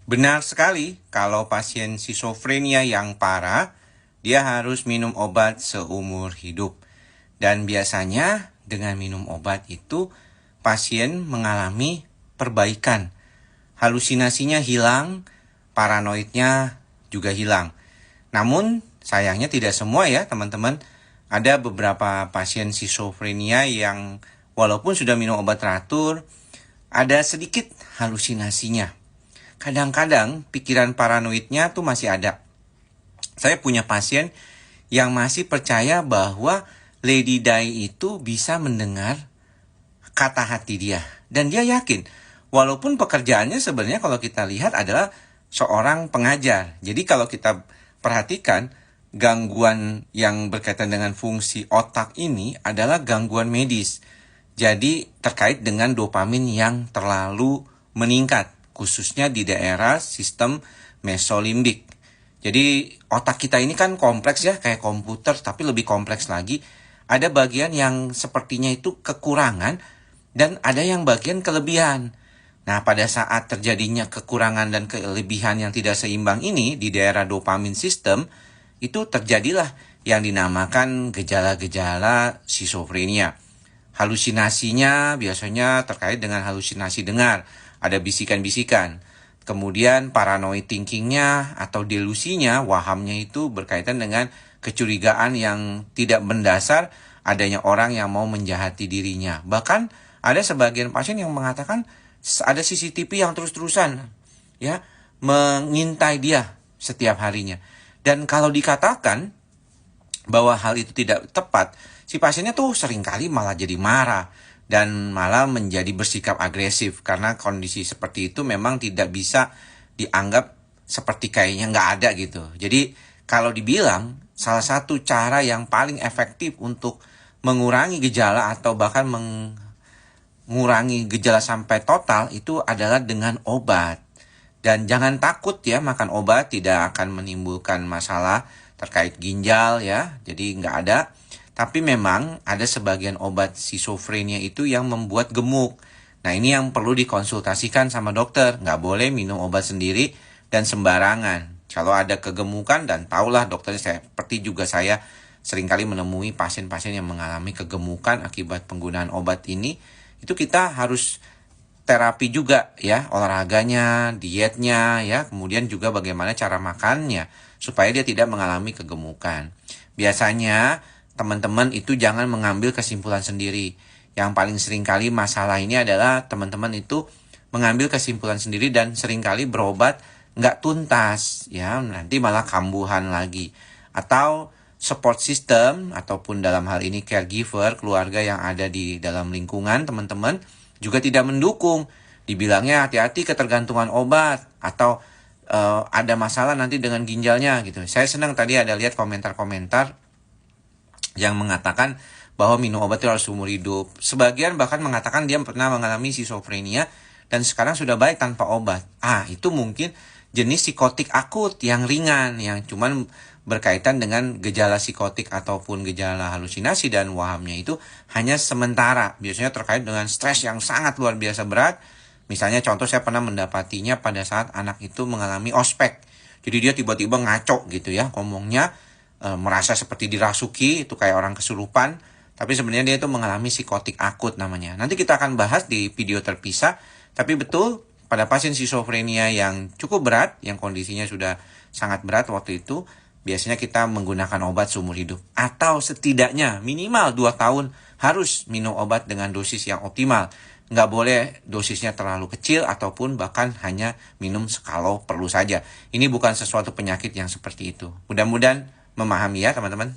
Benar sekali, kalau pasien skizofrenia yang parah, dia harus minum obat seumur hidup. Dan biasanya dengan minum obat itu, pasien mengalami perbaikan. Halusinasinya hilang, paranoidnya juga hilang. Namun, sayangnya tidak semua ya teman-teman. Ada beberapa pasien skizofrenia yang walaupun sudah minum obat teratur, ada sedikit halusinasinya. Kadang-kadang pikiran paranoidnya tuh masih ada. Saya punya pasien yang masih percaya bahwa Lady Di itu bisa mendengar kata hati dia. Dan dia yakin, walaupun pekerjaannya sebenarnya kalau kita lihat adalah seorang pengajar. Jadi kalau kita perhatikan, gangguan yang berkaitan dengan fungsi otak ini adalah gangguan medis. Jadi terkait dengan dopamin yang terlalu meningkat, khususnya di daerah sistem mesolimbik. Jadi otak kita ini kan kompleks ya, kayak komputer, tapi lebih kompleks lagi. Ada bagian yang sepertinya itu kekurangan, dan ada yang bagian kelebihan. Nah, pada saat terjadinya kekurangan dan kelebihan yang tidak seimbang ini di daerah dopamin sistem, itu terjadilah yang dinamakan gejala-gejala skizofrenia. Halusinasinya biasanya terkait dengan halusinasi dengar, ada bisikan-bisikan. Kemudian paranoid thinkingnya atau delusinya, wahamnya itu berkaitan dengan kecurigaan yang tidak mendasar adanya orang yang mau menjahati dirinya. Bahkan ada sebagian pasien yang mengatakan ada CCTV yang terus-terusan ya mengintai dia setiap harinya. Dan kalau dikatakan bahwa hal itu tidak tepat, si pasiennya tuh seringkali malah jadi marah dan malah menjadi bersikap agresif karena kondisi seperti itu memang tidak bisa dianggap seperti kayaknya nggak ada gitu. Jadi kalau dibilang salah satu cara yang paling efektif untuk mengurangi gejala atau bahkan mengurangi gejala sampai total itu adalah dengan obat. Dan jangan takut ya, makan obat tidak akan menimbulkan masalah terkait ginjal ya, jadi nggak ada. Tapi memang ada sebagian obat skizofrenia itu yang membuat gemuk. Nah ini yang perlu dikonsultasikan sama dokter, nggak boleh minum obat sendiri dan sembarangan. Kalau ada kegemukan, dan tahulah dokternya, seperti juga saya seringkali menemui pasien-pasien yang mengalami kegemukan akibat penggunaan obat ini, itu kita harus terapi juga ya, olahraganya, dietnya ya, kemudian juga bagaimana cara makannya supaya dia tidak mengalami kegemukan. Biasanya teman-teman itu jangan mengambil kesimpulan sendiri. Yang paling sering kali masalah ini adalah teman-teman itu mengambil kesimpulan sendiri dan seringkali berobat nggak tuntas ya, nanti malah kambuhan lagi. Atau support system ataupun dalam hal ini caregiver, keluarga yang ada di dalam lingkungan teman-teman juga tidak mendukung. Dibilangnya hati-hati ketergantungan obat atau ada masalah nanti dengan ginjalnya gitu. Saya senang tadi ada lihat komentar-komentar yang mengatakan bahwa minum obat itu harus seumur hidup. Sebagian bahkan mengatakan dia pernah mengalami skizofrenia dan sekarang sudah baik tanpa obat. Itu mungkin jenis psikotik akut yang ringan, yang cuman berkaitan dengan gejala psikotik ataupun gejala halusinasi dan wahamnya itu hanya sementara. Biasanya terkait dengan stres yang sangat luar biasa berat. Misalnya contoh saya pernah mendapatinya pada saat anak itu mengalami ospek. Jadi dia tiba-tiba ngaco gitu ya ngomongnya, merasa seperti dirasuki, itu kayak orang kesurupan. Tapi sebenarnya dia itu mengalami psikotik akut namanya. Nanti kita akan bahas di video terpisah. Tapi betul pada pasien skizofrenia yang cukup berat, yang kondisinya sudah sangat berat waktu itu, biasanya kita menggunakan obat seumur hidup. Atau setidaknya minimal 2 tahun harus minum obat dengan dosis yang optimal. Nggak boleh dosisnya terlalu kecil ataupun bahkan hanya minum sekalau perlu saja. Ini bukan sesuatu penyakit yang seperti itu. Mudah-mudahan memahami ya teman-teman.